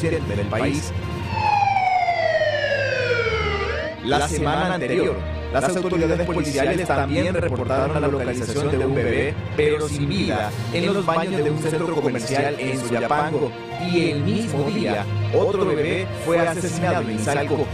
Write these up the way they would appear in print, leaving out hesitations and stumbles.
occidente del país. La semana anterior, las autoridades policiales también reportaron la localización de un bebé, pero sin vida, en los baños de un centro comercial en Soyapango. Y el mismo día, otro bebé fue asesinado en Izalco.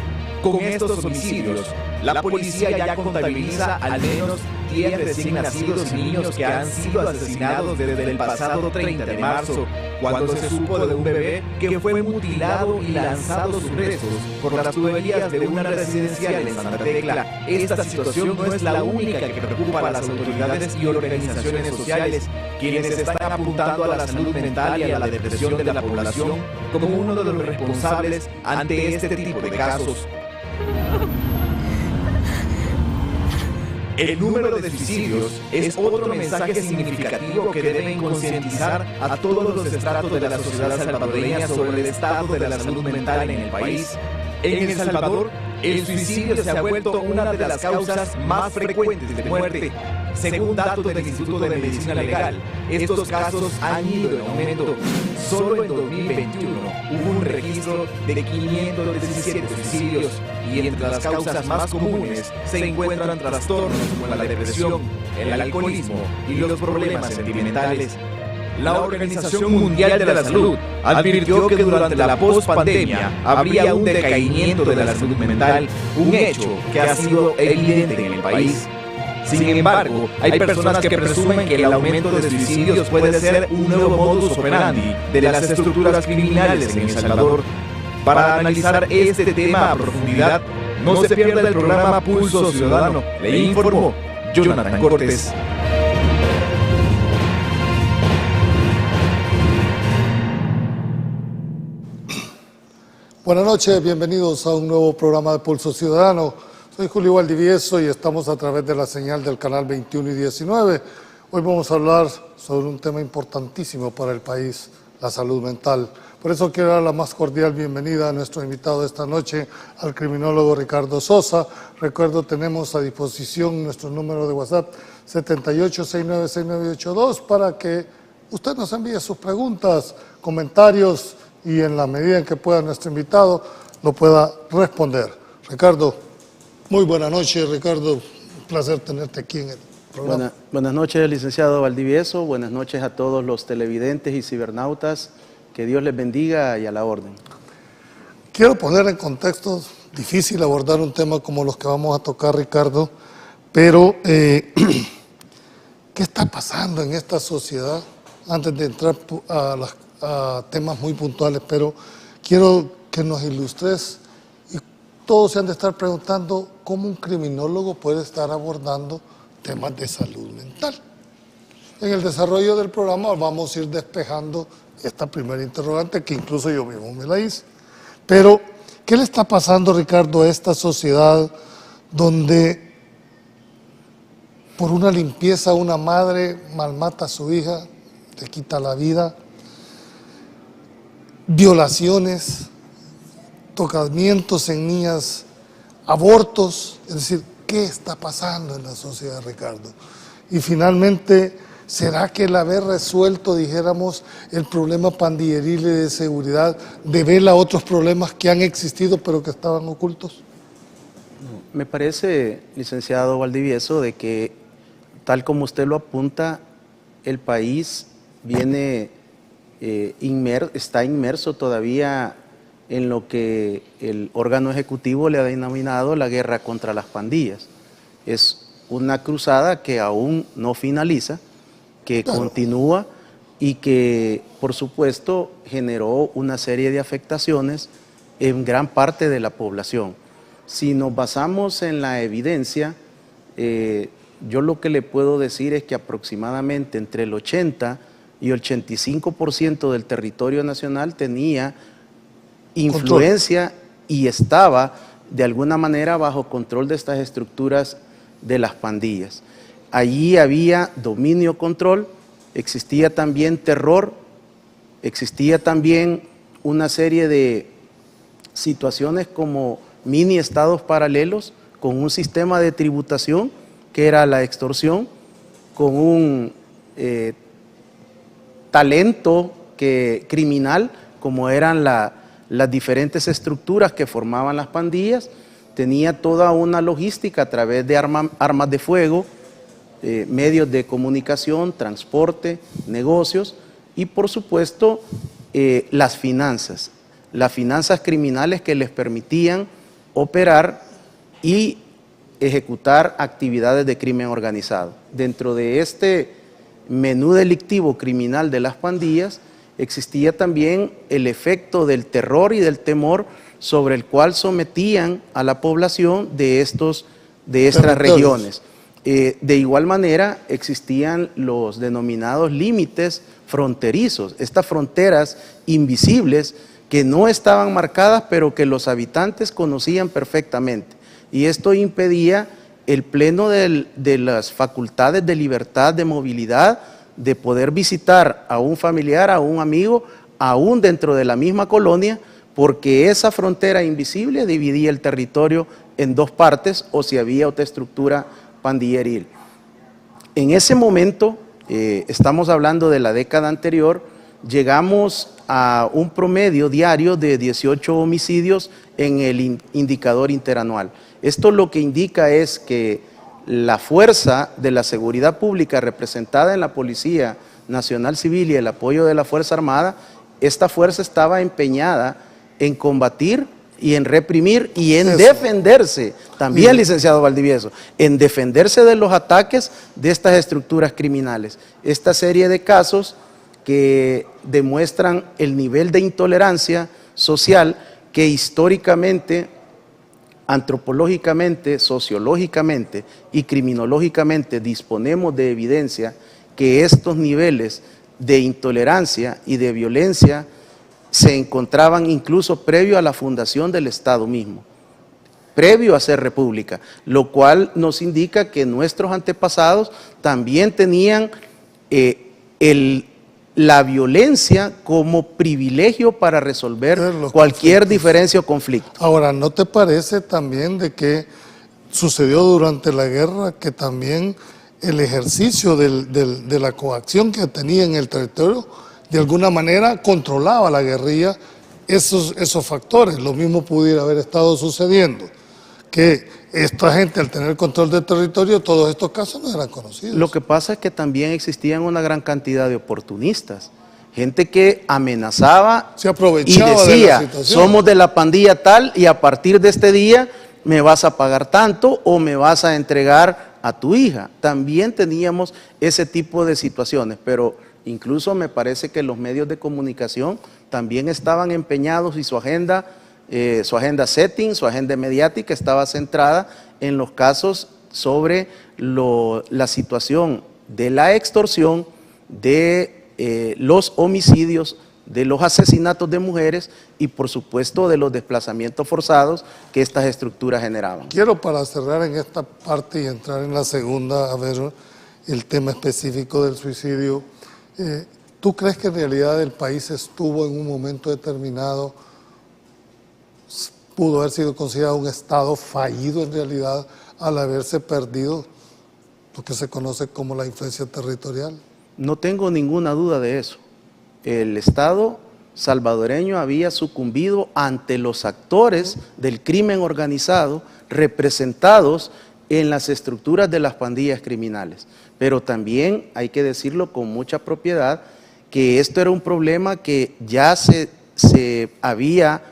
Con estos homicidios, la policía ya contabiliza al menos 10 recién nacidos y niños que han sido asesinados desde el pasado 30 de marzo, cuando se supo de un bebé que fue mutilado y lanzado sus restos por las tuberías de una residencial en Santa Tecla. Esta situación no es la única que preocupa a las autoridades y organizaciones sociales, quienes están apuntando a la salud mental y a la depresión de la población como uno de los responsables ante este tipo de casos. El número de suicidios es otro mensaje significativo que deben concientizar a todos los estratos de la sociedad salvadoreña sobre el estado de la salud mental en el país. En El Salvador, el suicidio se ha vuelto una de las causas más frecuentes de muerte. Según datos del Instituto de Medicina Legal, estos casos han ido en aumento. Solo en 2021 hubo un registro de 517 suicidios y entre las causas más comunes se encuentran trastornos como la depresión, el alcoholismo y los problemas sentimentales. La Organización Mundial de la Salud advirtió que durante la post-pandemia habría un decaimiento de la salud mental, un hecho que ha sido evidente en el país. Sin embargo, hay personas que presumen que el aumento de suicidios puede ser un nuevo modus operandi de las estructuras criminales en El Salvador. Para analizar este tema a profundidad, no se pierda el programa Pulso Ciudadano. Le informó Jonathan Cortés. Buenas noches, bienvenidos a un nuevo programa de Pulso Ciudadano. Soy Julio Valdivieso y estamos a través de la señal del canal 21 y 19. Hoy vamos a hablar sobre un tema importantísimo para el país, la salud mental. Por eso quiero dar la más cordial bienvenida a nuestro invitado de esta noche, al criminólogo Ricardo Sosa. Recuerdo, tenemos a disposición nuestro número de WhatsApp 78696982 para que usted nos envíe sus preguntas, comentarios y en la medida en que pueda nuestro invitado lo pueda responder. Ricardo, muy buenas noches, Ricardo. Un placer tenerte aquí en el programa. Buenas noches, licenciado Valdivieso. Buenas noches a todos los televidentes y cibernautas. Que Dios les bendiga y a la orden. Quiero poner en contexto, difícil abordar un tema como los que vamos a tocar, Ricardo, pero ¿qué está pasando en esta sociedad? Antes de entrar a temas muy puntuales, pero quiero que nos ilustres, y todos se han de estar preguntando cómo un criminólogo puede estar abordando temas de salud mental. En el desarrollo del programa vamos a ir despejando esta primera interrogante que incluso yo mismo me la hice. Pero, ¿qué le está pasando, Ricardo, a esta sociedad donde por una limpieza una madre malmata a su hija, le quita la vida, violaciones, tocamientos en niñas, abortos? Es decir, ¿qué está pasando en la sociedad, Ricardo? Y finalmente, ¿será que el haber resuelto, dijéramos, el problema pandilleril y de seguridad devela otros problemas que han existido pero que estaban ocultos? Me parece, licenciado Valdivieso, de que, tal como usted lo apunta, el país viene está inmerso todavía en lo que el órgano ejecutivo le ha denominado la guerra contra las pandillas. Es una cruzada que aún no finaliza, que continúa y que, por supuesto, generó una serie de afectaciones en gran parte de la población. Si nos basamos en la evidencia, yo lo que le puedo decir es que aproximadamente entre el 80 y el 85% del territorio nacional tenía influencia y estaba de alguna manera bajo control de estas estructuras de las pandillas. Allí había dominio, control, existía también terror, existía también una serie de situaciones como mini estados paralelos con un sistema de tributación que era la extorsión, con un talento criminal como eran las diferentes estructuras que formaban las pandillas, tenía toda una logística a través de armas de fuego, medios de comunicación, transporte, negocios y por supuesto las finanzas criminales que les permitían operar y ejecutar actividades de crimen organizado. Dentro de este menú delictivo criminal de las pandillas existía también el efecto del terror y del temor sobre el cual sometían a la población de estas regiones. De igual manera existían los denominados límites fronterizos, estas fronteras invisibles que no estaban marcadas pero que los habitantes conocían perfectamente, y esto impedía el pleno de las facultades de libertad, de movilidad, de poder visitar a un familiar, a un amigo, aún dentro de la misma colonia, porque esa frontera invisible dividía el territorio en dos partes o si había otra estructura pandilleril. En ese momento, estamos hablando de la década anterior, llegamos a un promedio diario de 18 homicidios en el indicador interanual. Esto lo que indica es que la fuerza de la seguridad pública representada en la Policía Nacional Civil y el apoyo de la Fuerza Armada, esta fuerza estaba empeñada en combatir y en reprimir y en defenderse, también licenciado Valdivieso, en defenderse de los ataques de estas estructuras criminales. Esta serie de casos que demuestran el nivel de intolerancia social que históricamente, antropológicamente, sociológicamente y criminológicamente disponemos de evidencia que estos niveles de intolerancia y de violencia se encontraban incluso previo a la fundación del Estado mismo, previo a ser república, lo cual nos indica que nuestros antepasados también tenían la violencia como privilegio para resolver cualquier diferencia o conflicto. Ahora, ¿no te parece también de que sucedió durante la guerra que también el ejercicio de la coacción que tenía en el territorio de alguna manera controlaba la guerrilla esos factores? Lo mismo pudiera haber estado sucediendo, que esta gente al tener control del territorio, todos estos casos no eran conocidos. Lo que pasa es que también existían una gran cantidad de oportunistas, gente que amenazaba, se aprovechaba y decía, de la situación. Somos de la pandilla tal y a partir de este día me vas a pagar tanto o me vas a entregar a tu hija. También teníamos ese tipo de situaciones, pero incluso me parece que los medios de comunicación también estaban empeñados y su agenda setting, su agenda mediática estaba centrada en los casos sobre la situación de la extorsión, de los homicidios, de los asesinatos de mujeres y por supuesto de los desplazamientos forzados que estas estructuras generaban. Quiero, para cerrar en esta parte y entrar en la segunda, a ver el tema específico del suicidio. ¿Tú crees que en realidad el país estuvo en un momento determinado, pudo haber sido considerado un Estado fallido en realidad al haberse perdido lo que se conoce como la influencia territorial? No tengo ninguna duda de eso. El Estado salvadoreño había sucumbido ante los actores del crimen organizado representados en las estructuras de las pandillas criminales. Pero también hay que decirlo con mucha propiedad que esto era un problema que ya se había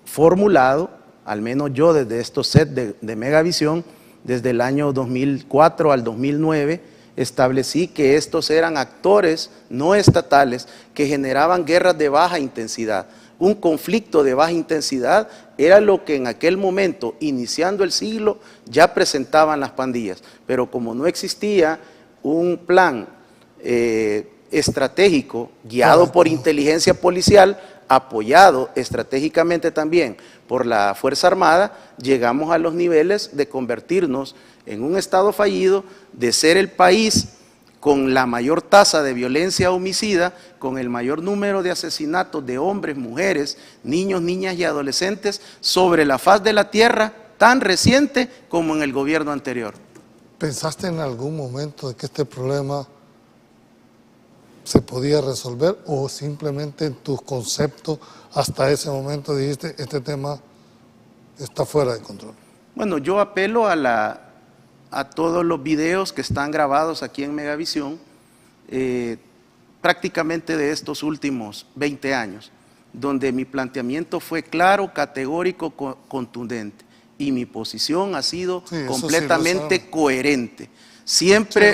formulado, al menos yo desde estos sets de Megavisión, desde el año 2004 al 2009, establecí que estos eran actores no estatales que generaban guerras de baja intensidad. Un conflicto de baja intensidad era lo que en aquel momento, iniciando el siglo, ya presentaban las pandillas. Pero como no existía un plan estratégico guiado por inteligencia policial, apoyado estratégicamente también por la Fuerza Armada, llegamos a los niveles de convertirnos en un Estado fallido, de ser el país con la mayor tasa de violencia homicida, con el mayor número de asesinatos de hombres, mujeres, niños, niñas y adolescentes sobre la faz de la tierra, tan reciente como en el gobierno anterior. ¿Pensaste en algún momento de que este problema se podía resolver o simplemente en tus conceptos hasta ese momento dijiste este tema está fuera de control? Bueno, yo apelo a todos los videos que están grabados aquí en Megavisión, prácticamente de estos últimos 20 años, donde mi planteamiento fue claro, categórico, contundente, y mi posición ha sido completamente coherente. Siempre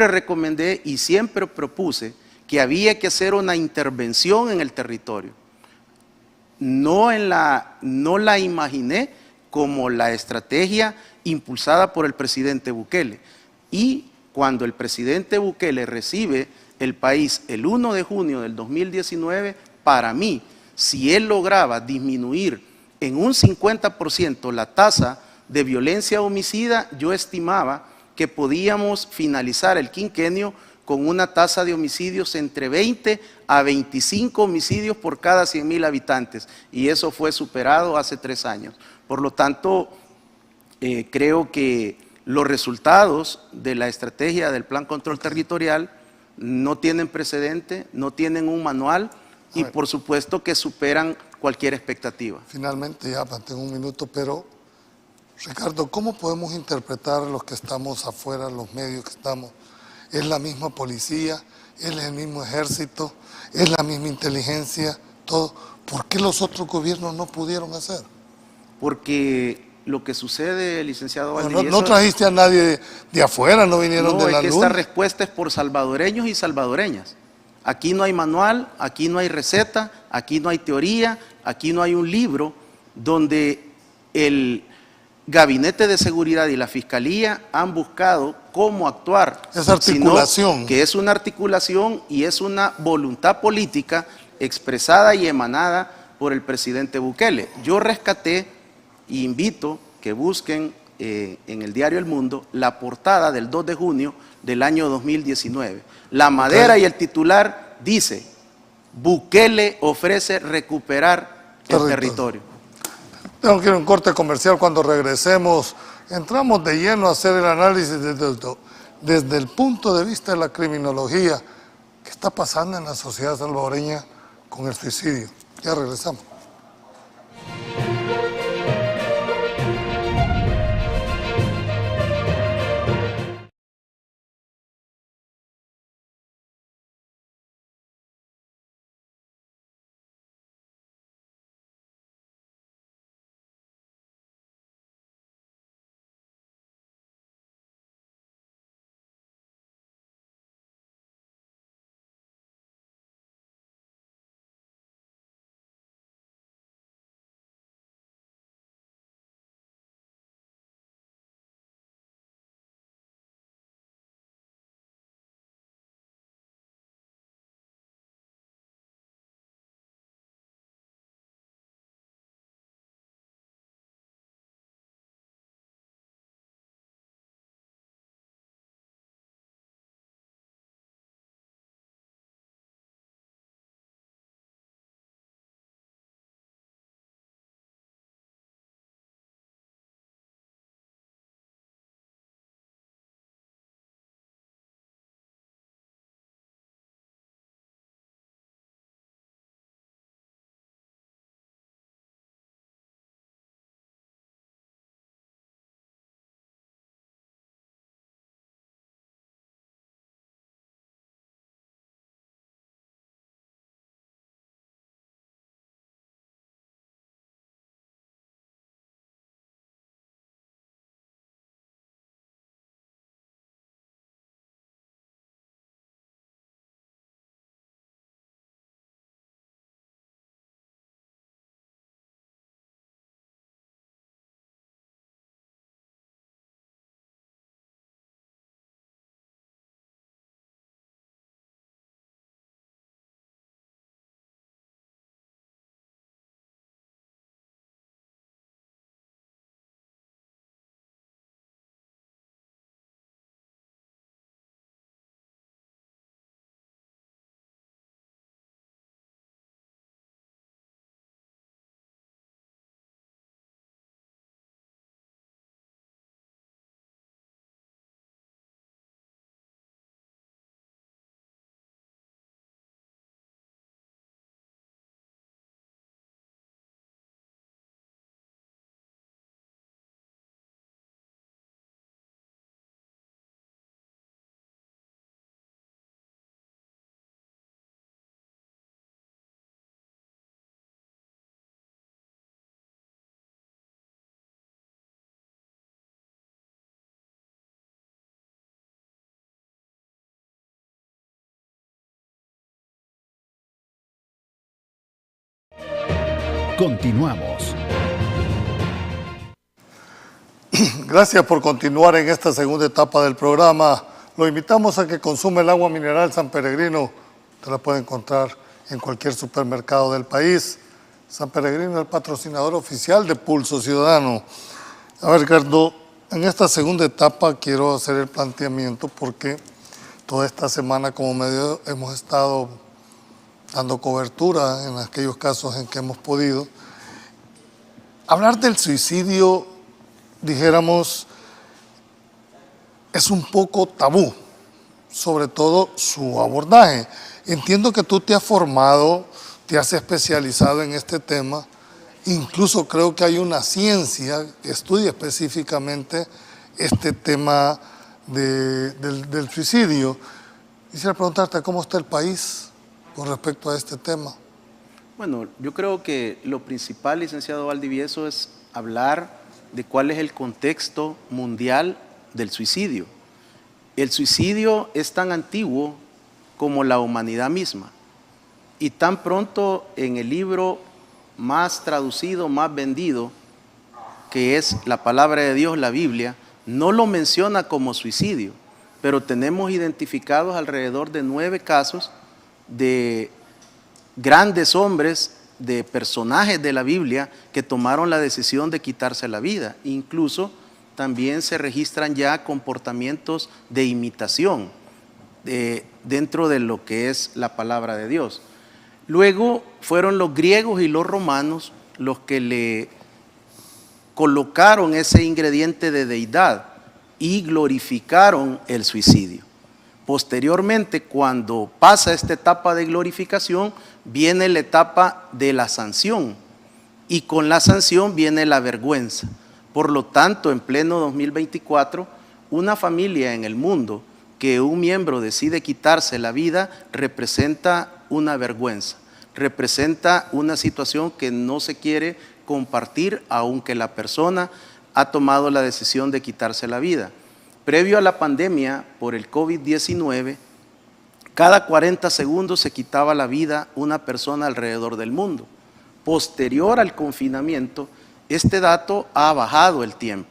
recomendé y siempre propuse que había que hacer una intervención en el territorio. No la imaginé como la estrategia impulsada por el presidente Bukele. Y cuando el presidente Bukele recibe el país el 1 de junio del 2019, para mí, si él lograba disminuir en un 50% la tasa de violencia homicida, yo estimaba que podíamos finalizar el quinquenio con una tasa de homicidios entre 20 a 25 homicidios por cada 100,000 habitantes, y eso fue superado hace 3 años. Por lo tanto, creo que los resultados de la estrategia del Plan Control Territorial no tienen precedente, no tienen un manual y por supuesto que superan cualquier expectativa. Finalmente, ya tengo un minuto, pero Ricardo, ¿cómo podemos interpretar los que estamos afuera, los medios que estamos? ¿Es la misma policía? ¿Es el mismo ejército? ¿Es la misma inteligencia? Todo. ¿Por qué los otros gobiernos no pudieron hacer? Porque lo que sucede, licenciado Valdivieso... No trajiste a nadie de afuera, no vinieron de la luna. Esta respuesta es por salvadoreños y salvadoreñas. Aquí no hay manual, aquí no hay receta, aquí no hay teoría, aquí no hay un libro donde el Gabinete de Seguridad y la Fiscalía han buscado cómo actuar. Esa articulación. Sino que es una articulación y es una voluntad política expresada y emanada por el presidente Bukele. Yo rescaté e invito que busquen en el diario El Mundo la portada del 2 de junio del año 2019. La madera y el titular dice: Bukele ofrece recuperar el territorio. Tengo que ir a un corte comercial. Cuando regresemos, entramos de lleno a hacer el análisis desde el punto de vista de la criminología. ¿Qué está pasando en la sociedad salvadoreña con el suicidio? Ya regresamos. Continuamos. Gracias por continuar en esta segunda etapa del programa. Lo invitamos a que consume el agua mineral San Peregrino. Usted la puede encontrar en cualquier supermercado del país. San Peregrino es el patrocinador oficial de Pulso Ciudadano. A ver, Ricardo, en esta segunda etapa quiero hacer el planteamiento porque toda esta semana como medio hemos estado dando cobertura en aquellos casos en que hemos podido. Hablar del suicidio, dijéramos, es un poco tabú, sobre todo su abordaje. Entiendo que tú te has formado, te has especializado en este tema, incluso creo que hay una ciencia que estudia específicamente este tema del suicidio. Quisiera preguntarte cómo está el país con respecto a este tema. Bueno, yo creo que lo principal, licenciado Valdivieso, es hablar de cuál es el contexto mundial del suicidio. El suicidio es tan antiguo como la humanidad misma. Y tan pronto en el libro más traducido, más vendido, que es la palabra de Dios, la Biblia, no lo menciona como suicidio, pero tenemos identificados alrededor de 9 casos de grandes hombres, de personajes de la Biblia que tomaron la decisión de quitarse la vida. Incluso también se registran ya comportamientos de imitación dentro de lo que es la palabra de Dios. Luego fueron los griegos y los romanos los que le colocaron ese ingrediente de deidad y glorificaron el suicidio. Posteriormente, cuando pasa esta etapa de glorificación, viene la etapa de la sanción, y con la sanción viene la vergüenza. Por lo tanto, en pleno 2024, una familia en el mundo que un miembro decide quitarse la vida representa una vergüenza, representa una situación que no se quiere compartir, aunque la persona ha tomado la decisión de quitarse la vida. Previo a la pandemia por el COVID-19, cada 40 segundos se quitaba la vida una persona alrededor del mundo. Posterior al confinamiento, este dato ha bajado el tiempo,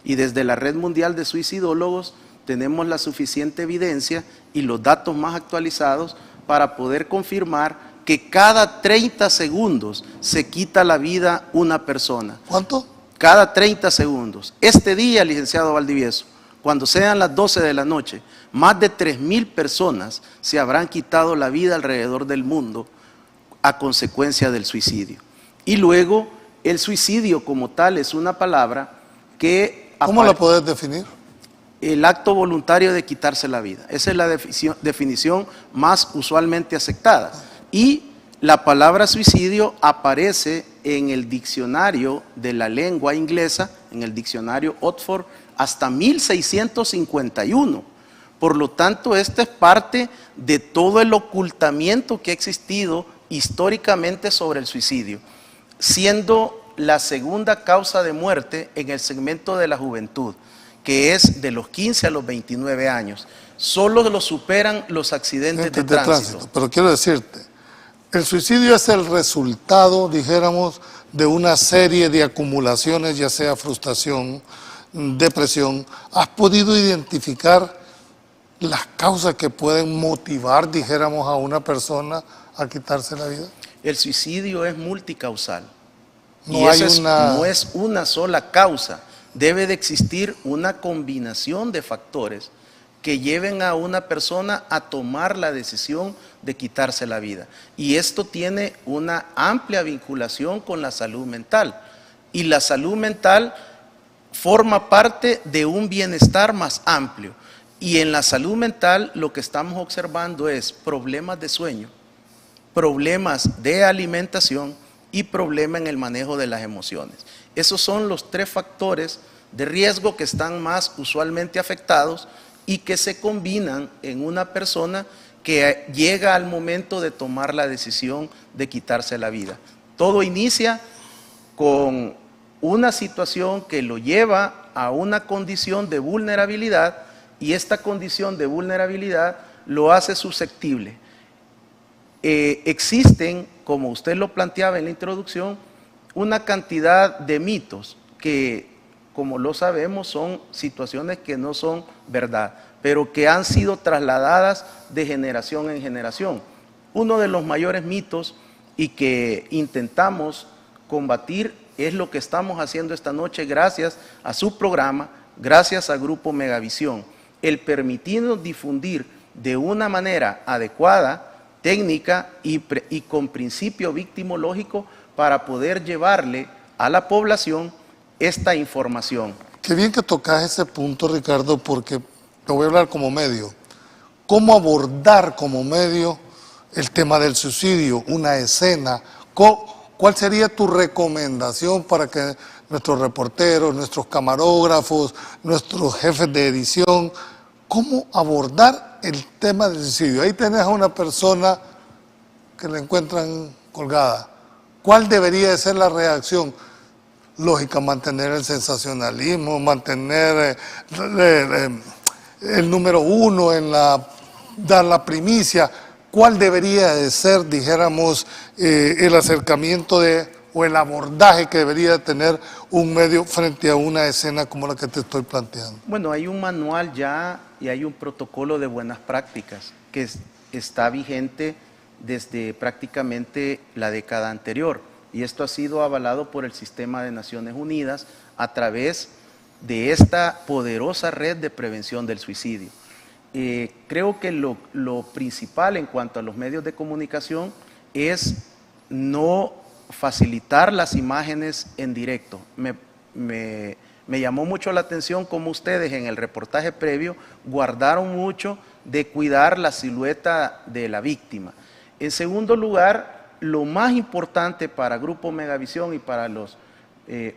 y desde la Red Mundial de Suicidólogos tenemos la suficiente evidencia y los datos más actualizados para poder confirmar que cada 30 segundos se quita la vida una persona. ¿Cuánto? Cada 30 segundos. Este día, licenciado Valdivieso, cuando sean las 12 de la noche, más de 3,000 personas se habrán quitado la vida alrededor del mundo a consecuencia del suicidio. Y luego, el suicidio como tal es una palabra que... ¿Cómo la puedes definir? El acto voluntario de quitarse la vida. Esa es la definición más usualmente aceptada. Y la palabra suicidio aparece en el diccionario de la lengua inglesa, en el diccionario Oxford, hasta 1651. Por lo tanto, esta es parte de todo el ocultamiento que ha existido históricamente sobre el suicidio, siendo la segunda causa de muerte en el segmento de la juventud, que es de los 15 a los 29 años. Solo lo superan los accidentes de tránsito. Pero quiero decirte, el suicidio es el resultado, dijéramos, de una serie de acumulaciones, ya sea frustración, depresión. ¿Has podido identificar las causas que pueden motivar, dijéramos, a una persona a quitarse la vida? El suicidio es multicausal. No es una sola causa. Debe de existir una combinación de factores que lleven a una persona a tomar la decisión de quitarse la vida. Y esto tiene una amplia vinculación con la salud mental. Y la salud mental forma parte de un bienestar más amplio. Y en la salud mental lo que estamos observando es problemas de sueño, problemas de alimentación y problemas en el manejo de las emociones. Esos son los 3 factores de riesgo que están más usualmente afectados y que se combinan en una persona que llega al momento de tomar la decisión de quitarse la vida. Todo inicia con una situación que lo lleva a una condición de vulnerabilidad, y esta condición de vulnerabilidad lo hace susceptible. Existen, como usted lo planteaba en la introducción, una cantidad de mitos que, como lo sabemos, son situaciones que no son verdad, pero que han sido trasladadas de generación en generación. Uno de los mayores mitos y que intentamos combatir es lo que estamos haciendo esta noche gracias a su programa, gracias al Grupo Megavisión, el permitirnos difundir de una manera adecuada, técnica y con principio victimológico para poder llevarle a la población esta información. Qué bien que tocas ese punto, Ricardo, porque te voy a hablar como medio. ¿Cómo abordar como medio el tema del suicidio, una escena? ¿Cuál sería tu recomendación para que nuestros reporteros, nuestros camarógrafos, nuestros jefes de edición, cómo abordar el tema del suicidio? Ahí tenés a una persona que la encuentran colgada. ¿Cuál debería de ser la reacción? Lógica, mantener el sensacionalismo, mantener el número uno en dar la primicia. ¿Cuál debería de ser, dijéramos, el acercamiento o el abordaje que debería tener un medio frente a una escena como la que te estoy planteando? Bueno, hay un manual ya y hay un protocolo de buenas prácticas que está vigente desde prácticamente la década anterior, y esto ha sido avalado por el Sistema de Naciones Unidas a través de esta poderosa red de prevención del suicidio. Creo que lo principal en cuanto a los medios de comunicación es no facilitar las imágenes en directo. Me llamó mucho la atención cómo ustedes en el reportaje previo guardaron mucho de cuidar la silueta de la víctima. En segundo lugar, lo más importante para Grupo Megavisión y para los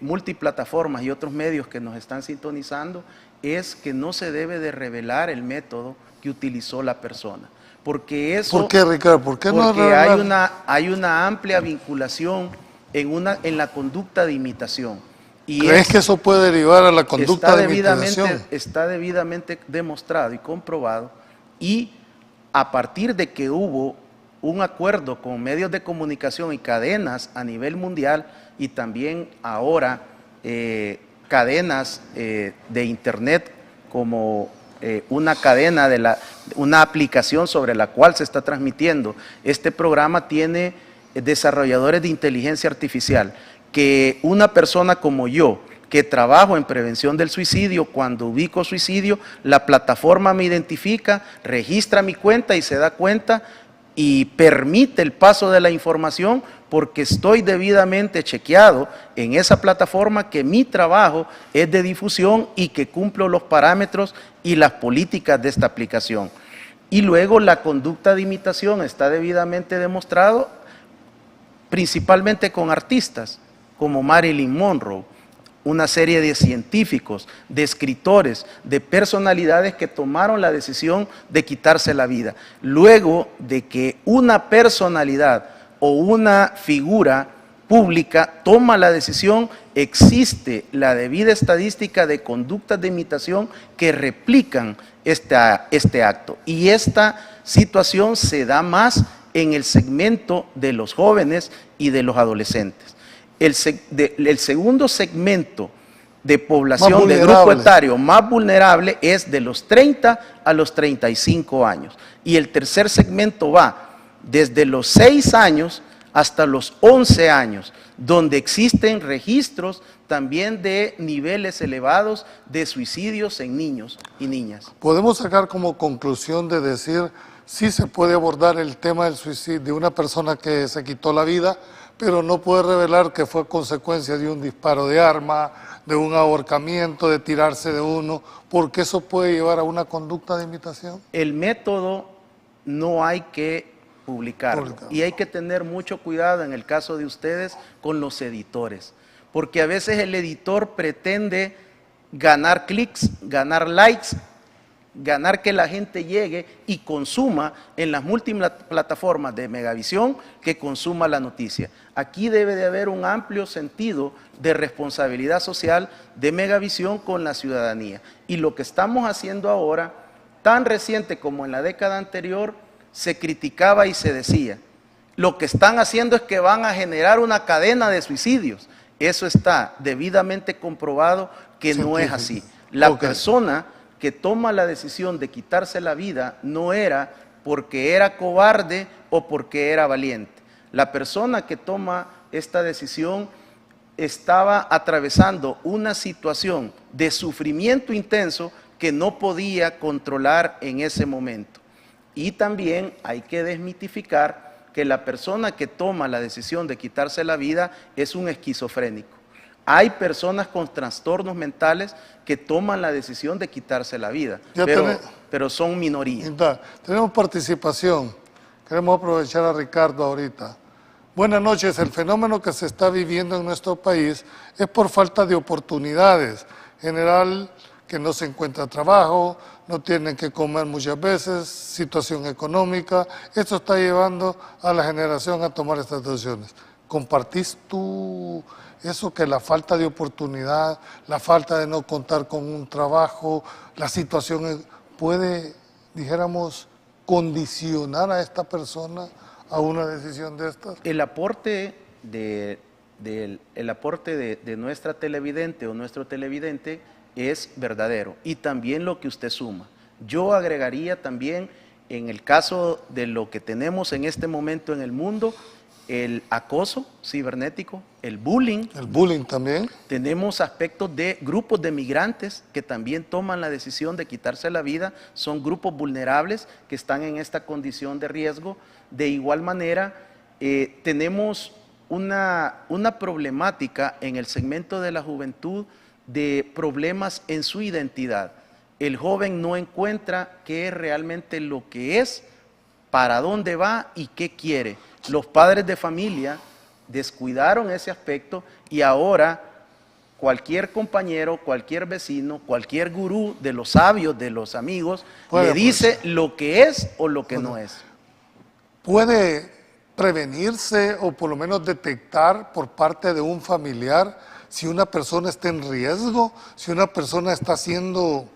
multiplataformas y otros medios que nos están sintonizando es que no se debe de revelar el método que utilizó la persona. Porque eso, ¿por qué, Ricardo? ¿Por qué no revelar? Hay una amplia vinculación en la conducta de imitación. Y ¿crees que eso puede derivar a la conducta de imitación? Está debidamente demostrado y comprobado, y a partir de que hubo un acuerdo con medios de comunicación y cadenas a nivel mundial, y también ahora cadenas de internet como una cadena una aplicación sobre la cual se está transmitiendo este programa, tiene desarrolladores de inteligencia artificial, que una persona como yo, que trabajo en prevención del suicidio, cuando ubico suicidio, la plataforma me identifica, registra mi cuenta y se da cuenta y permite el paso de la información, porque estoy debidamente chequeado en esa plataforma que mi trabajo es de difusión y que cumplo los parámetros y las políticas de esta aplicación. Y luego la conducta de imitación está debidamente demostrado, principalmente con artistas como Marilyn Monroe, una serie de científicos, de escritores, de personalidades que tomaron la decisión de quitarse la vida. Luego de que una personalidad o una figura pública toma la decisión, existe la debida estadística de conductas de imitación que replican este acto. Y esta situación se da más en el segmento de los jóvenes y de los adolescentes. El segundo segmento de población de grupo etario más vulnerable es de los 30 a los 35 años. Y el tercer segmento va desde los 6 años hasta los 11 años, donde existen registros también de niveles elevados de suicidios en niños y niñas. Podemos sacar como conclusión de decir, sí se puede abordar el tema del suicidio de una persona que se quitó la vida, pero no puede revelar que fue consecuencia de un disparo de arma, de un ahorcamiento, de tirarse de uno, porque eso puede llevar a una conducta de imitación. El método no hay que publicarlo, y hay que tener mucho cuidado en el caso de ustedes con los editores, porque a veces el editor pretende ganar clics, ganar likes, ganar que la gente llegue y consuma en las múltiples plataformas de Megavisión, que consuma la noticia. Aquí debe de haber un amplio sentido de responsabilidad social de Megavisión con la ciudadanía. Y lo que estamos haciendo ahora, tan reciente como en la década anterior, se criticaba y se decía Lo que están haciendo es que van a generar una cadena de suicidios. Eso está debidamente comprobado que no es así. La persona que toma la decisión de quitarse la vida no era porque era cobarde o porque era valiente. La persona que toma esta decisión estaba atravesando una situación de sufrimiento intenso que no podía controlar en ese momento. Y también hay que desmitificar que la persona que toma la decisión de quitarse la vida es un esquizofrénico. Hay personas con trastornos mentales que toman la decisión de quitarse la vida, pero son minoría. Tenemos participación. Queremos aprovechar a Ricardo ahorita. Buenas noches. El fenómeno que se está viviendo en nuestro país es por falta de oportunidades. En general, que no se encuentra trabajo, no tienen que comer muchas veces, situación económica. Esto está llevando a la generación a tomar estas decisiones. ¿Compartís tú eso, que la falta de oportunidad, la falta de no contar con un trabajo, la situación puede, dijéramos, condicionar a esta persona a una decisión de estas? El aporte de nuestra televidente o nuestro televidente es verdadero, y también lo que usted suma. Yo agregaría también, en el caso de lo que tenemos en este momento en el mundo, el acoso cibernético, el bullying. El bullying también. Tenemos aspectos de grupos de migrantes que también toman la decisión de quitarse la vida, son grupos vulnerables que están en esta condición de riesgo. De igual manera, tenemos una problemática en el segmento de la juventud de problemas en su identidad. El joven no encuentra qué es realmente lo que es, para dónde va y qué quiere. Los padres de familia descuidaron ese aspecto y ahora cualquier compañero, cualquier vecino, cualquier gurú de los sabios, de los amigos, le dice lo que es o lo que no es. ¿Puede prevenirse o por lo menos detectar por parte de un familiar si una persona está en riesgo, si una persona está siendo,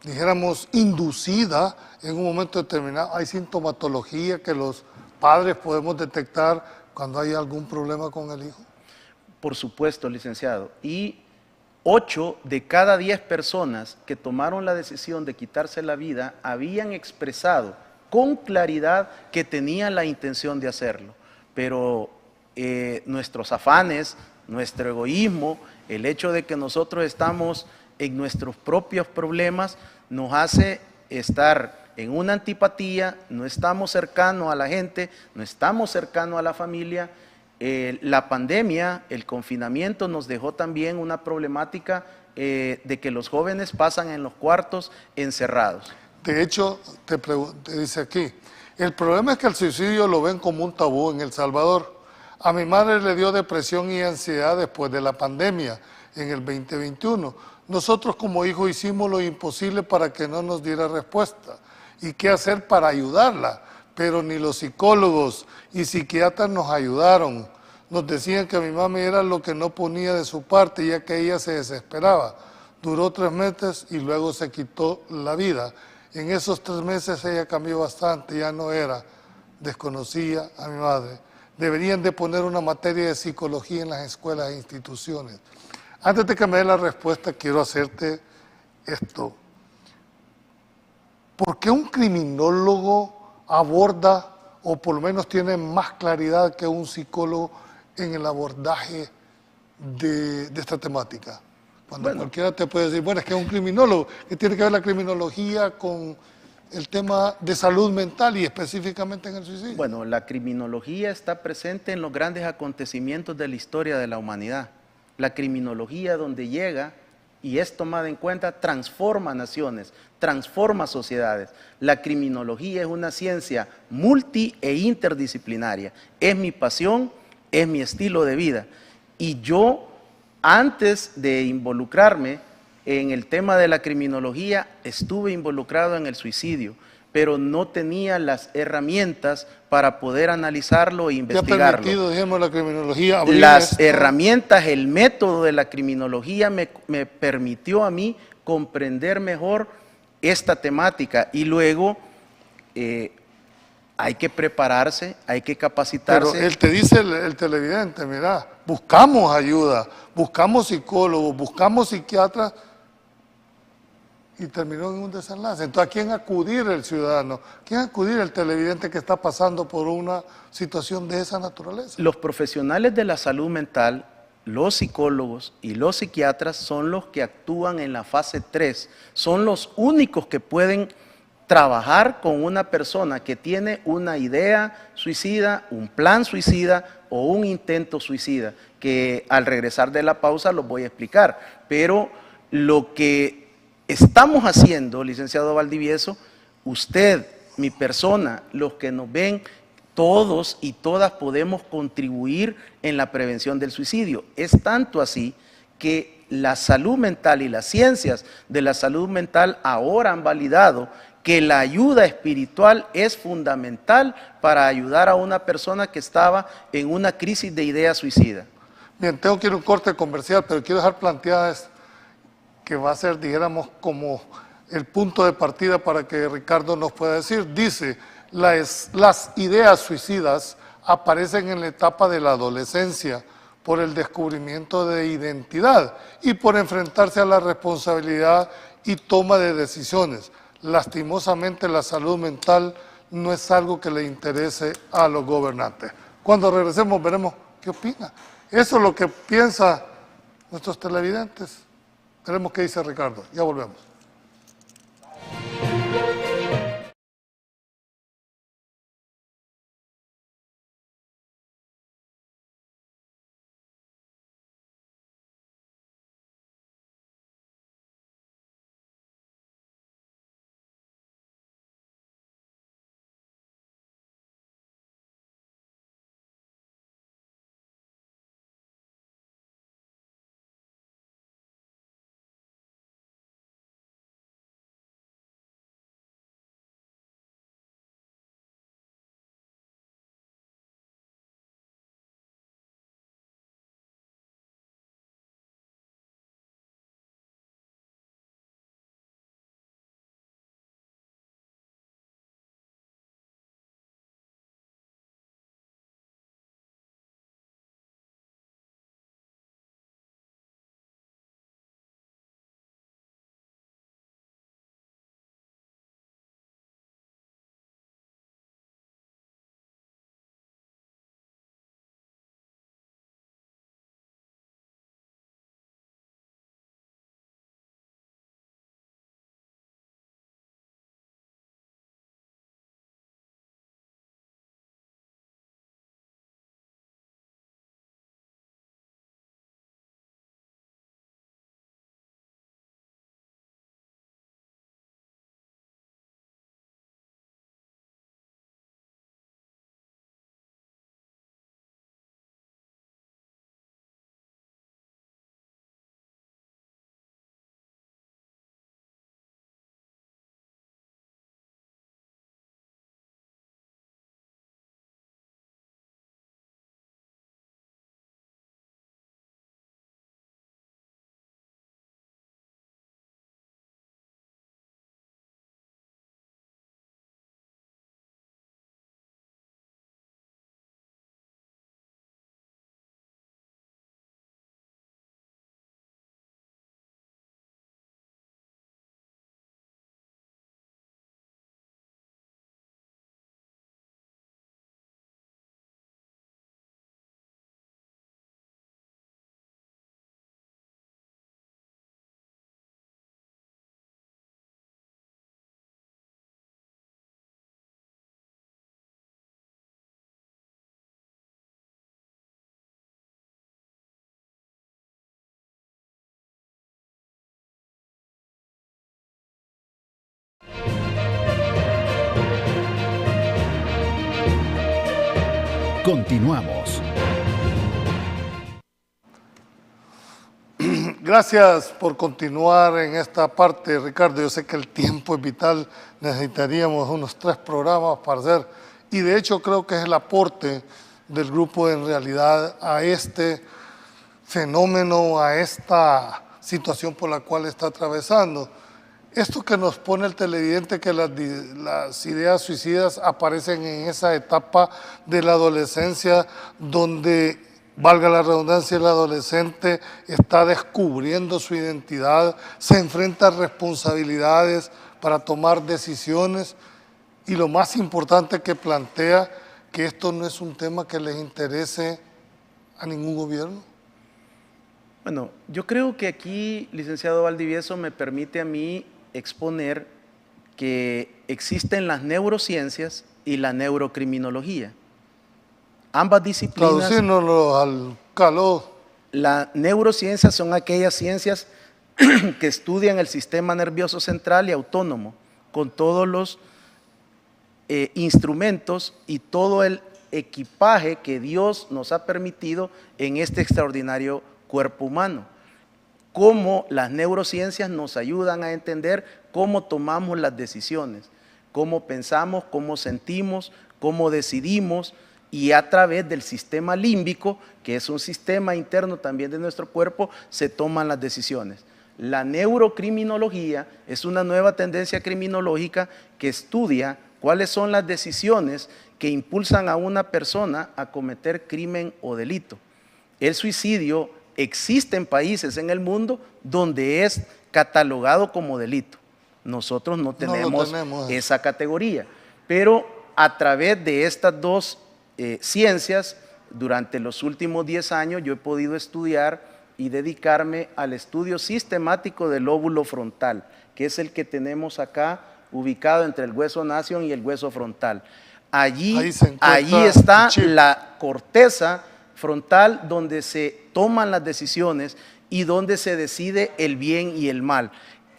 dijéramos, inducida en un momento determinado? ¿Hay sintomatología que los padres podemos detectar cuando hay algún problema con el hijo? Por supuesto, licenciado. Y 8 de cada 10 personas que tomaron la decisión de quitarse la vida habían expresado con claridad que tenían la intención de hacerlo. Pero nuestros afanes, nuestro egoísmo, el hecho de que nosotros estamos en nuestros propios problemas, nos hace estar en una antipatía, no estamos cercanos a la gente, no estamos cercanos a la familia. La pandemia, el confinamiento nos dejó también una problemática de que los jóvenes pasan en los cuartos encerrados. De hecho, te dice aquí, el problema es que el suicidio lo ven como un tabú en El Salvador. A mi madre le dio depresión y ansiedad después de la pandemia en el 2021. Nosotros como hijos hicimos lo imposible para que no nos diera respuesta. ¿Y qué hacer para ayudarla? Pero ni los psicólogos y psiquiatras nos ayudaron. Nos decían que mi mami era lo que no ponía de su parte, ya que ella se desesperaba. Duró 3 meses y luego se quitó la vida. En esos 3 meses ella cambió bastante, ya no era, desconocía a mi madre. Deberían de poner una materia de psicología en las escuelas e instituciones. Antes de que me dé la respuesta, quiero hacerte esto. ¿Por qué un criminólogo aborda, o por lo menos tiene más claridad que un psicólogo en el abordaje de esta temática? Cuando cualquiera te puede decir, bueno, es que es un criminólogo, que tiene que ver la criminología con el tema de salud mental y específicamente en el suicidio. Bueno, la criminología está presente en los grandes acontecimientos de la historia de la humanidad. La criminología, donde llega y es tomada en cuenta, transforma naciones, transforma sociedades. La criminología es una ciencia multi e interdisciplinaria. Es mi pasión, es mi estilo de vida. Y yo, antes de involucrarme en el tema de la criminología, estuve involucrado en el suicidio, pero no tenía las herramientas para poder analizarlo e investigarlo. ¿Te ha permitido, digamos, la criminología abrir las herramientas, el método de la criminología me permitió a mí comprender mejor esta temática y luego hay que prepararse, hay que capacitarse. Pero él te dice, el televidente, mira, buscamos ayuda, buscamos psicólogos, buscamos psiquiatras, y terminó en un desenlace. Entonces, ¿a quién acudir el ciudadano? ¿A quién acudir el televidente que está pasando por una situación de esa naturaleza? Los profesionales de la salud mental, los psicólogos y los psiquiatras son los que actúan en la fase 3, son los únicos que pueden trabajar con una persona que tiene una idea suicida, un plan suicida o un intento suicida, que al regresar de la pausa los voy a explicar. Pero lo que estamos haciendo, licenciado Valdivieso, usted, mi persona, los que nos ven, todos y todas podemos contribuir en la prevención del suicidio. Es tanto así que la salud mental y las ciencias de la salud mental ahora han validado que la ayuda espiritual es fundamental para ayudar a una persona que estaba en una crisis de idea suicida. Bien, tengo que ir a un corte comercial, pero quiero dejar planteadas que va a ser, dijéramos, como el punto de partida para que Ricardo nos pueda decir. Dice, las ideas suicidas aparecen en la etapa de la adolescencia por el descubrimiento de identidad y por enfrentarse a la responsabilidad y toma de decisiones. Lastimosamente, la salud mental no es algo que le interese a los gobernantes. Cuando regresemos veremos qué opina. Eso es lo que piensan nuestros televidentes. Veremos qué dice Ricardo. Ya volvemos. Continuamos. Gracias por continuar en esta parte, Ricardo. Yo sé que el tiempo es vital, necesitaríamos unos 3 programas para hacer, y de hecho creo que es el aporte del grupo en realidad a este fenómeno, a esta situación por la cual está atravesando. esto que nos pone el televidente, que las ideas suicidas aparecen en esa etapa de la adolescencia donde, valga la redundancia, el adolescente está descubriendo su identidad, se enfrenta a responsabilidades para tomar decisiones y lo más importante que plantea, que esto no es un tema que les interese a ningún gobierno. Bueno, yo creo que aquí, licenciado Valdivieso, me permite a mí exponer que existen las neurociencias y la neurocriminología. Ambas disciplinas… Traducirnoslo al calor. Las neurociencias son aquellas ciencias que estudian el sistema nervioso central y autónomo, con todos los instrumentos y todo el equipaje que Dios nos ha permitido en este extraordinario cuerpo humano. Cómo las neurociencias nos ayudan a entender cómo tomamos las decisiones, cómo pensamos, cómo sentimos, cómo decidimos, y a través del sistema límbico, que es un sistema interno también de nuestro cuerpo, se toman las decisiones. La neurocriminología es una nueva tendencia criminológica que estudia cuáles son las decisiones que impulsan a una persona a cometer crimen o delito. El suicidio existe en países en el mundo donde es catalogado como delito. Nosotros no tenemos esa categoría, pero a través de estas dos ciencias, durante los últimos 10 años yo he podido estudiar y dedicarme al estudio sistemático del lóbulo frontal, que es el que tenemos acá ubicado entre el hueso nasion y el hueso frontal. Allí está la corteza frontal donde se toman las decisiones y donde se decide el bien y el mal.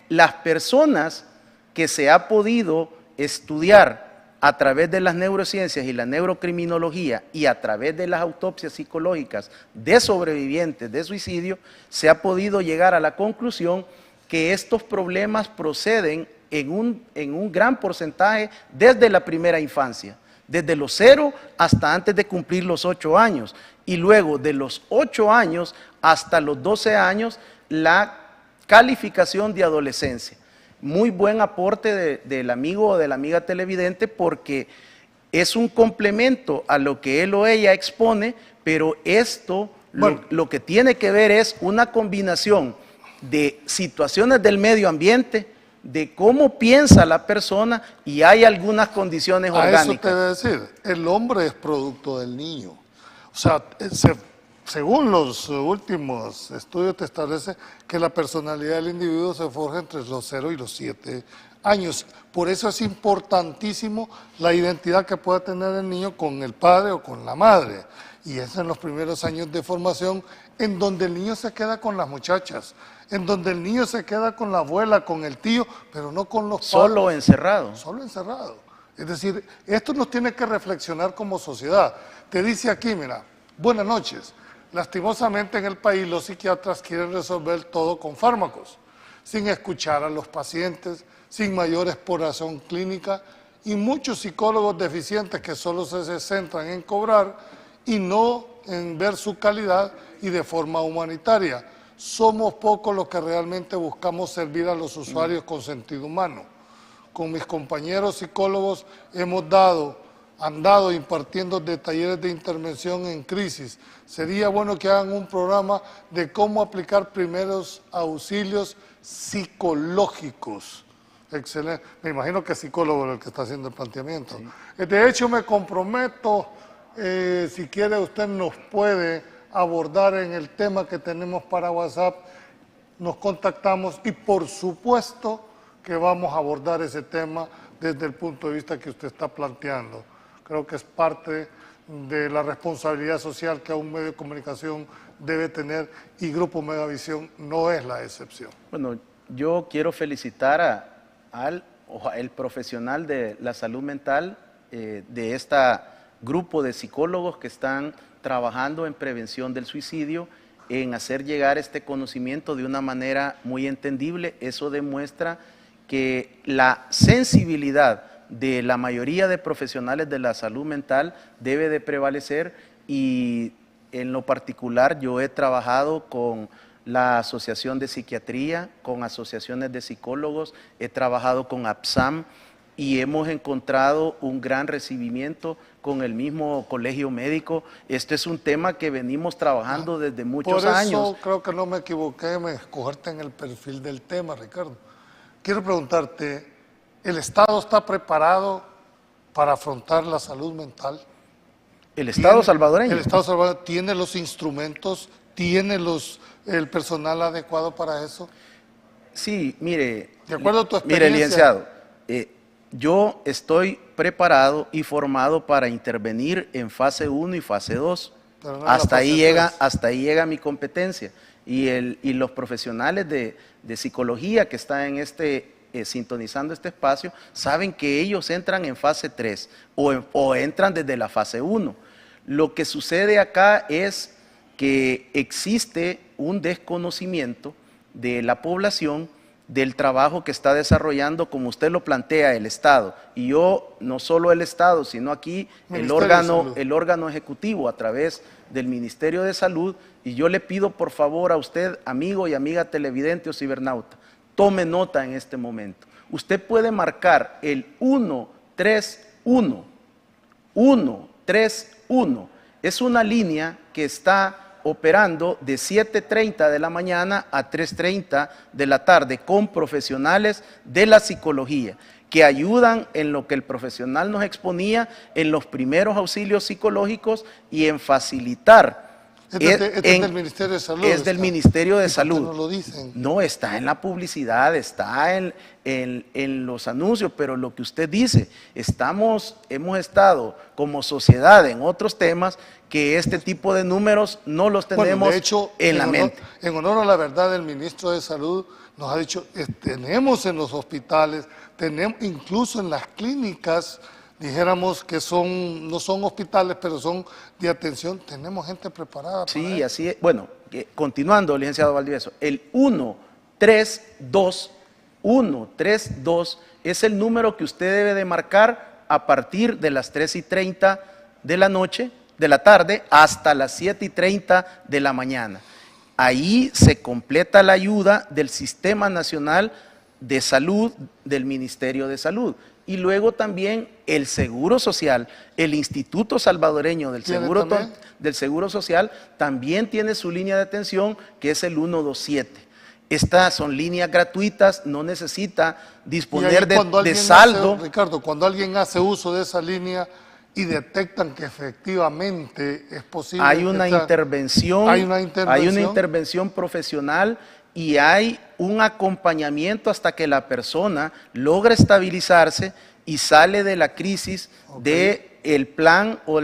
Las personas que se ha podido estudiar a través de las neurociencias y la neurocriminología y a través de las autopsias psicológicas de sobrevivientes de suicidio, se ha podido llegar a la conclusión que estos problemas proceden en un gran porcentaje desde la primera infancia, desde los 0 hasta antes de cumplir los 8 años, y luego de los 8 años hasta los 12 años, la calificación de adolescencia. Muy buen aporte del amigo o de la amiga televidente, porque es un complemento a lo que él o ella expone, pero esto lo que tiene que ver es una combinación de situaciones del medio ambiente, de cómo piensa la persona, y hay algunas condiciones orgánicas. A eso te voy a decir, el hombre es producto del niño. O sea, según los últimos estudios te establece que la personalidad del individuo se forja entre los 0 y los 7 años. Por eso es importantísimo la identidad que pueda tener el niño con el padre o con la madre. Y es en los primeros años de formación en donde el niño se queda con las muchachas, en donde el niño se queda con la abuela, con el tío, pero no con los padres. Solo encerrado. Solo encerrado. Es decir, esto nos tiene que reflexionar como sociedad. Te dice aquí, mira, buenas noches. Lastimosamente en el país los psiquiatras quieren resolver todo con fármacos, sin escuchar a los pacientes, sin mayor exploración clínica, y muchos psicólogos deficientes que solo se centran en cobrar y no en ver su calidad y de forma humanitaria. Somos pocos los que realmente buscamos servir a los usuarios con sentido humano. Con mis compañeros psicólogos hemos andado impartiendo talleres de intervención en crisis. Sería bueno que hagan un programa de cómo aplicar primeros auxilios psicológicos. Excelente. Me imagino que es psicólogo el que está haciendo el planteamiento. Sí. De hecho, me comprometo, si quiere usted nos puede abordar en el tema que tenemos para WhatsApp, nos contactamos y por supuesto que vamos a abordar ese tema desde el punto de vista que usted está planteando. Creo que es parte de la responsabilidad social que un medio de comunicación debe tener, y Grupo Megavisión no es la excepción. Bueno, yo quiero felicitar al profesional de la salud mental de este grupo de psicólogos que están trabajando en prevención del suicidio, en hacer llegar este conocimiento de una manera muy entendible. Eso demuestra que la sensibilidad de la mayoría de profesionales de la salud mental debe de prevalecer, y en lo particular yo he trabajado con la Asociación de Psiquiatría, con asociaciones de psicólogos, he trabajado con APSAM y hemos encontrado un gran recibimiento con el mismo colegio médico. Este es un tema que venimos trabajando desde muchos años. Por eso creo que no me equivoqué, me escogerte en el perfil del tema, Ricardo. Quiero preguntarte, ¿el Estado está preparado para afrontar la salud mental? ¿El Estado salvadoreño? El Estado salvadoreño tiene los instrumentos, tiene el personal adecuado para eso. Sí, mire, de acuerdo a tu experiencia. Mire, licenciado, yo estoy preparado y formado para intervenir en fase 1 y fase 2. No hasta ahí llega mi competencia. Y los profesionales de psicología que están sintonizando este espacio saben que ellos entran en fase 3 o entran desde la fase 1. Lo que sucede acá es que existe un desconocimiento de la población del trabajo que está desarrollando, como usted lo plantea, el Estado. Y yo, no solo el Estado, sino aquí el órgano ejecutivo a través del Ministerio de Salud. Y yo le pido por favor a usted, amigo y amiga televidente o cibernauta, tome nota en este momento. Usted puede marcar el 131. 131. Es una línea que está operando de 7:30 de la mañana a 3:30 de la tarde con profesionales de la psicología que ayudan en lo que el profesional nos exponía en los primeros auxilios psicológicos y en facilitar. Es del Ministerio de Salud. Es del Ministerio de Salud. No lo dicen. No, está en la publicidad, está en los anuncios, pero lo que usted dice, hemos estado como sociedad en otros temas que este tipo de números no los tenemos en la mente. En honor a la verdad, el ministro de Salud nos ha dicho, tenemos en los hospitales, tenemos incluso en las clínicas, dijéramos que no son hospitales, pero son de atención, tenemos gente preparada. Sí, así es. Bueno, continuando, licenciado Valdivieso, el 132 es el número que usted debe de marcar a partir de las 3:30 de la noche, de la tarde, hasta las 7:30 de la mañana. Ahí se completa la ayuda del Sistema Nacional de Salud del Ministerio de Salud. Y luego también el Seguro Social, el Instituto Salvadoreño del Seguro Social, también tiene su línea de atención, que es el 127. Estas son líneas gratuitas, no necesita disponer de saldo. Ricardo, cuando alguien hace uso de esa línea y detectan que efectivamente es posible. Hay una intervención profesional y hay un acompañamiento hasta que la persona logra estabilizarse y sale de la crisis del plan o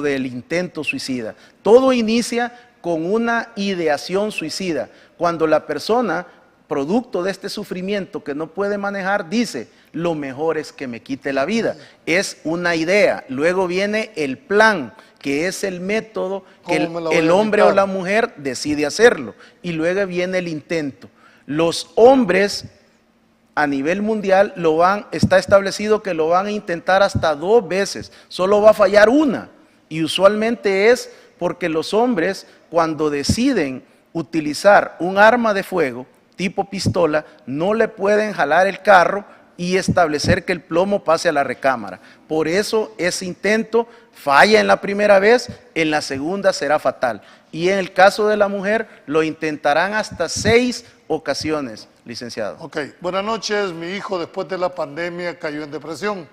del intento suicida. Todo inicia con una ideación suicida. Cuando la persona, producto de este sufrimiento que no puede manejar, dice, lo mejor es que me quite la vida. Es una idea. Luego viene el plan, que es el método que el hombre o la mujer decide hacerlo. Y luego viene el intento. Los hombres a nivel mundial está establecido que lo van a intentar hasta 2 veces. Solo va a fallar una. Y usualmente es porque los hombres, cuando deciden utilizar un arma de fuego tipo pistola, no le pueden jalar el carro y establecer que el plomo pase a la recámara. Por eso ese intento falla en la primera vez, en la segunda será fatal. Y en el caso de la mujer, lo intentarán hasta 6 ocasiones, licenciado. Ok, buenas noches. Mi hijo después de la pandemia cayó en depresión.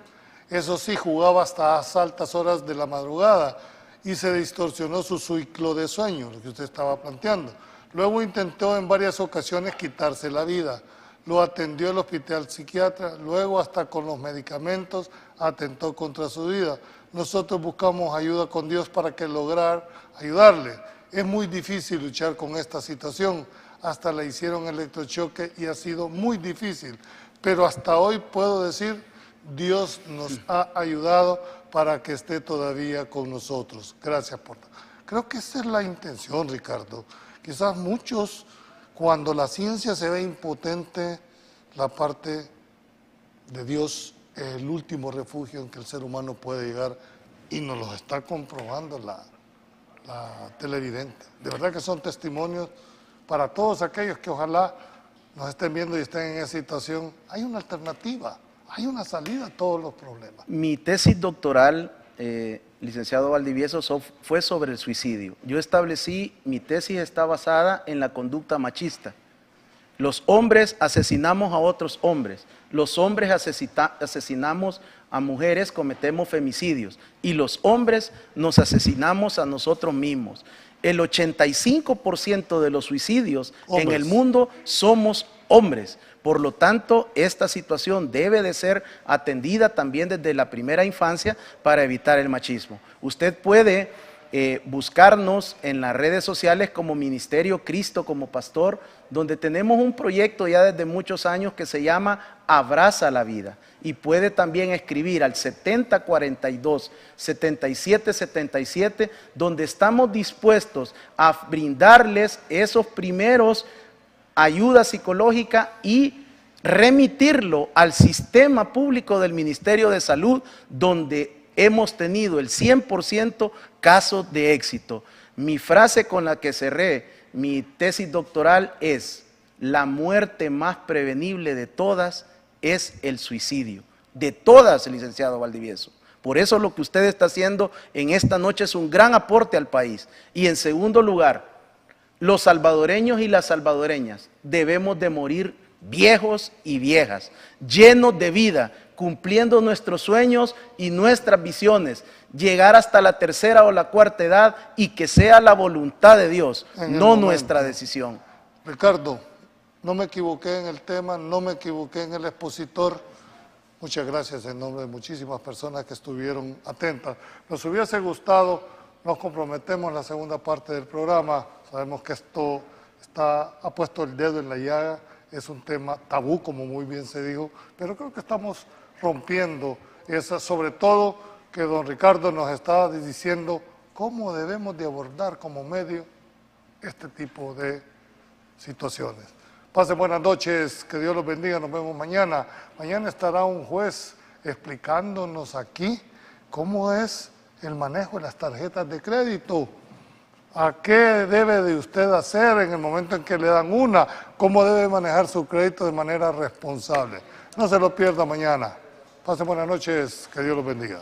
Eso sí, jugaba hasta altas horas de la madrugada y se distorsionó su ciclo de sueño, lo que usted estaba planteando. Luego intentó en varias ocasiones quitarse la vida. Lo atendió el hospital psiquiatra, luego hasta con los medicamentos atentó contra su vida. Nosotros buscamos ayuda con Dios para que lograr ayudarle. Es muy difícil luchar con esta situación. Hasta le hicieron electrochoque y ha sido muy difícil. Pero hasta hoy puedo decir, Dios nos ha ayudado para que esté todavía con nosotros. Gracias por... Creo que esa es la intención, Ricardo. Quizás muchos, cuando la ciencia se ve impotente, la parte de Dios es el último refugio en que el ser humano puede llegar y nos lo está comprobando la televidente. De verdad que son testimonios para todos aquellos que ojalá nos estén viendo y estén en esa situación, hay una alternativa, hay una salida a todos los problemas. Mi tesis doctoral, licenciado Valdivieso, fue sobre el suicidio. Yo establecí, mi tesis está basada en la conducta machista. Los hombres asesinamos a otros hombres, los hombres asesinamos a mujeres, cometemos femicidios, y los hombres nos asesinamos a nosotros mismos. El 85% de los suicidios en el mundo somos hombres. Por lo tanto, esta situación debe de ser atendida también desde la primera infancia para evitar el machismo. Usted puede buscarnos en las redes sociales como Ministerio Cristo como Pastor, donde tenemos un proyecto ya desde muchos años que se llama Abraza la Vida, y puede también escribir al 7042-7777, donde estamos dispuestos a brindarles esos primeros ayuda psicológica y remitirlo al sistema público del Ministerio de Salud, donde hemos tenido el 100% casos de éxito. Mi frase con la que cerré mi tesis doctoral es: la muerte más prevenible de todas es el suicidio. De todas, licenciado Valdivieso. Por eso lo que usted está haciendo en esta noche es un gran aporte al país. Y en segundo lugar, los salvadoreños y las salvadoreñas debemos de morir viejos y viejas, llenos de vida, cumpliendo nuestros sueños y nuestras visiones, llegar hasta la tercera o la cuarta edad, y que sea la voluntad de Dios, no nuestra decisión. Ricardo, no me equivoqué en el tema, no me equivoqué en el expositor. Muchas gracias en nombre de muchísimas personas que estuvieron atentas. Nos hubiese gustado, nos comprometemos en la segunda parte del programa. Sabemos que esto ha puesto el dedo en la llaga, es un tema tabú, como muy bien se dijo, pero creo que estamos rompiendo esa, sobre todo que don Ricardo nos está diciendo cómo debemos de abordar como medio este tipo de situaciones. Pasen buenas noches, que Dios los bendiga, nos vemos mañana. Mañana estará un juez explicándonos aquí cómo es el manejo de las tarjetas de crédito. ¿A qué debe de usted hacer en el momento en que le dan una? ¿Cómo debe manejar su crédito de manera responsable? No se lo pierda mañana. Pasen buenas noches, que Dios los bendiga.